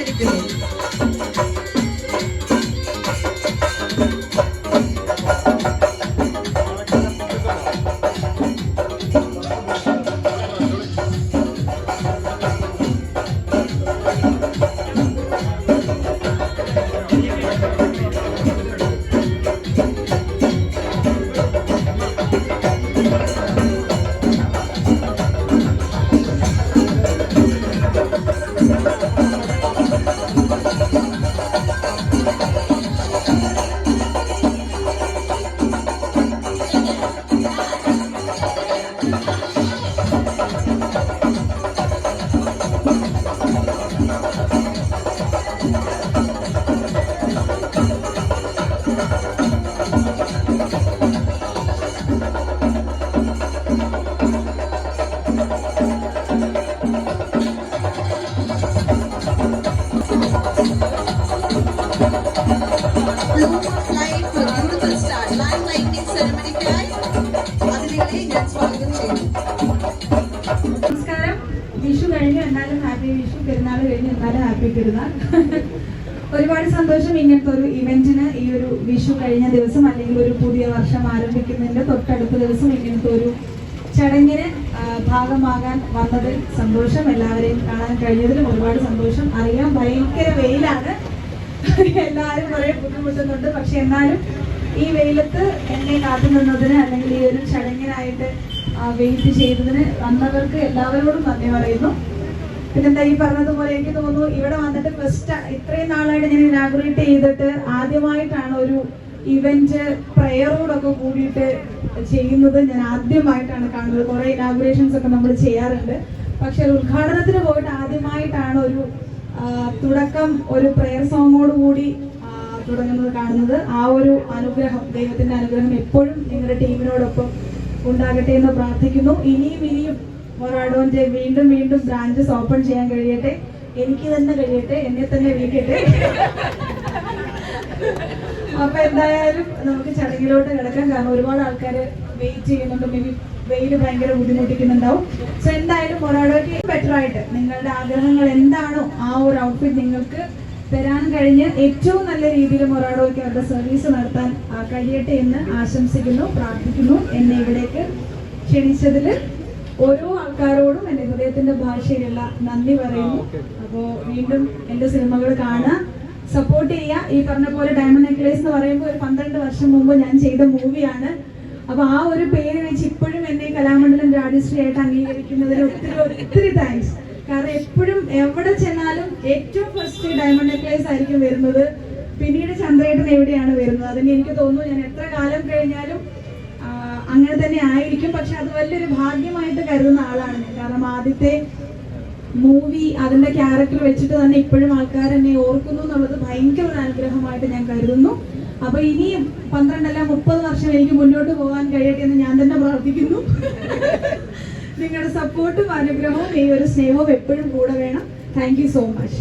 കാത്തിരിക്കുന്നു. നമസ്കാരം. വിഷു കഴിഞ്ഞു, എന്നാലും ഹാപ്പി വിഷു. പെരുന്നാൾ കഴിഞ്ഞു, എന്നാലും ഹാപ്പി പെരുന്നാൾ. ഒരുപാട് സന്തോഷം ഇങ്ങനത്തെ ഒരു ഇവന്റിന് ഈ ഒരു വിഷു കഴിഞ്ഞ ദിവസം അല്ലെങ്കിൽ ഒരു പുതിയ വർഷം ആരംഭിക്കുന്നതിന്റെ തൊട്ടടുത്ത ദിവസം ഇങ്ങനത്തെ ഒരു ചടങ്ങിന് ഭാഗമാകാൻ വന്നതിൽ സന്തോഷം. എല്ലാവരെയും കാണാൻ കഴിഞ്ഞതിലും ഒരുപാട് സന്തോഷം. അറിയാം ഭയങ്കര വെയിലാണ്, എല്ലാവരും കുറെ ബുദ്ധിമുട്ടുന്നുണ്ട്. പക്ഷെ എന്നാലും ഈ വെയിലത്ത് എന്നെ കാത്തു നിന്നതിന് അല്ലെങ്കിൽ ഈ ഒരു ചടങ്ങിനായിട്ട് വെയിറ്റ് ചെയ്തതിന് വന്നവർക്ക് എല്ലാവരോടും നന്ദി പറയുന്നു. പിന്നെന്താ ഈ പറഞ്ഞതുപോലെ എനിക്ക് തോന്നുന്നു ഇവിടെ വന്നിട്ട് ഫസ്റ്റ് ഇത്രയും നാളായിട്ട് ഞാൻ ഇനാഗുറേറ്റ് ചെയ്തിട്ട് ആദ്യമായിട്ടാണ് ഒരു ഇവന്റ് പ്രയറോടൊക്കെ കൂടിയിട്ട് ചെയ്യുന്നത്. ഞാൻ ആദ്യമായിട്ടാണ് കാണുന്നത്. കുറെ ഇനാഗുറേഷൻസ് ഒക്കെ നമ്മൾ ചെയ്യാറുണ്ട്, പക്ഷെ ഉദ്ഘാടനത്തിന് പോയിട്ട് ആദ്യമായിട്ടാണ് ഒരു തുടക്കം ഒരു പ്രയർ സോങ്ങോട് കൂടി തുടങ്ങുന്നത് കാണുന്നത്. ആ ഒരു അനുഗ്രഹം, ദൈവത്തിന്റെ അനുഗ്രഹം എപ്പോഴും നിങ്ങളുടെ ടീമിനോടൊപ്പം ഉണ്ടാകട്ടെ എന്ന് പ്രാർത്ഥിക്കുന്നു. ഇനിയും മൊറാഡോന്റെ വീണ്ടും ബ്രാഞ്ചസ് ഓപ്പൺ ചെയ്യാൻ കഴിയട്ടെ, എനിക്ക് തന്നെ കഴിയട്ടെ, എന്നെ തന്നെ വിളിക്കട്ടെ. അപ്പൊ എന്തായാലും നമുക്ക് ചടങ്ങിലോട്ട് കിടക്കാം. കാരണം ഒരുപാട് ആൾക്കാർ വെയിറ്റ് ചെയ്യുന്നുണ്ട്. മേ ബി വെയിൽ ഭയങ്കര ബുദ്ധിമുട്ടിക്കുന്നുണ്ടാവും. സോ എന്തായാലും മൊറാഡോയ്ക്ക് ബെറ്റർ ആയിട്ട് നിങ്ങളുടെ ആഗ്രഹങ്ങൾ എന്താണോ ആ ഒരു ഔട്ട്ഫിറ്റ് നിങ്ങൾക്ക് തരാൻ കഴിഞ്ഞ് ഏറ്റവും നല്ല രീതിയിൽ മൊറാഡോയ്ക്ക് അവരുടെ സർവീസ് നടത്താൻ കഴിയട്ടെ എന്ന് ആശംസിക്കുന്നു, പ്രാർത്ഥിക്കുന്നു. എന്നെ ഇവിടേക്ക് ക്ഷണിച്ചതിൽ ഓരോ ആൾക്കാരോടും എൻ്റെ ഹൃദയത്തിന്റെ ഭാഷയിലുള്ള നന്ദി പറയുന്നു. അപ്പോൾ വീണ്ടും എൻ്റെ സിനിമകൾ കാണുക, സപ്പോർട്ട് ചെയ്യുക. ഈ പറഞ്ഞ പോലെ ഡയമണ്ട് നെക്ലേസ് എന്ന് പറയുമ്പോൾ ഒരു 12 വർഷം മുമ്പ് ഞാൻ ചെയ്ത മൂവിയാണ്. അപ്പൊ ആ ഒരു പേര് വെച്ച് ഇപ്പോഴും എന്നെ കലാമണ്ഡലം രാജശ്രീ ആയിട്ട് അംഗീകരിക്കുന്നതിന് ഒത്തിരി താങ്ക്സ്. കാരണം എപ്പോഴും എവിടെ ചെന്നാലും ഏറ്റവും ഫസ്റ്റ് ഡയമണ്ട് നെക്ലേസ് ആയിരിക്കും വരുന്നത്, പിന്നീട് ചന്ദ്രേട്ടൻ എവിടെയാണ് വരുന്നത്. അതിന് എനിക്ക് തോന്നുന്നു ഞാൻ എത്ര കാലം കഴിഞ്ഞാലും അങ്ങനെ തന്നെ ആയിരിക്കും. പക്ഷെ അത് വലിയൊരു ഭാഗ്യമായിട്ട് കരുതുന്ന ആളാണ് ഞാൻ. കാരണം ആദ്യത്തെ മൂവി അതിന്റെ ക്യാരക്ടർ വെച്ചിട്ട് തന്നെ ഇപ്പോഴും ആൾക്കാർ എന്നെ ഓർക്കുന്നു എന്നുള്ളത് ഭയങ്കര ഒരു അനുഗ്രഹമായിട്ട് ഞാൻ കരുതുന്നു. അപ്പൊ ഇനിയും 12 അല്ല 30 വർഷം എനിക്ക് മുന്നോട്ട് പോകാൻ കഴിയട്ടെ എന്ന് ഞാൻ തന്നെ പ്രാർത്ഥിക്കുന്നു. നിങ്ങളുടെ സപ്പോർട്ടും അനുഗ്രഹവും ഈ ഒരു സ്നേഹവും എപ്പോഴും കൂടെ വേണം. Thank you so much.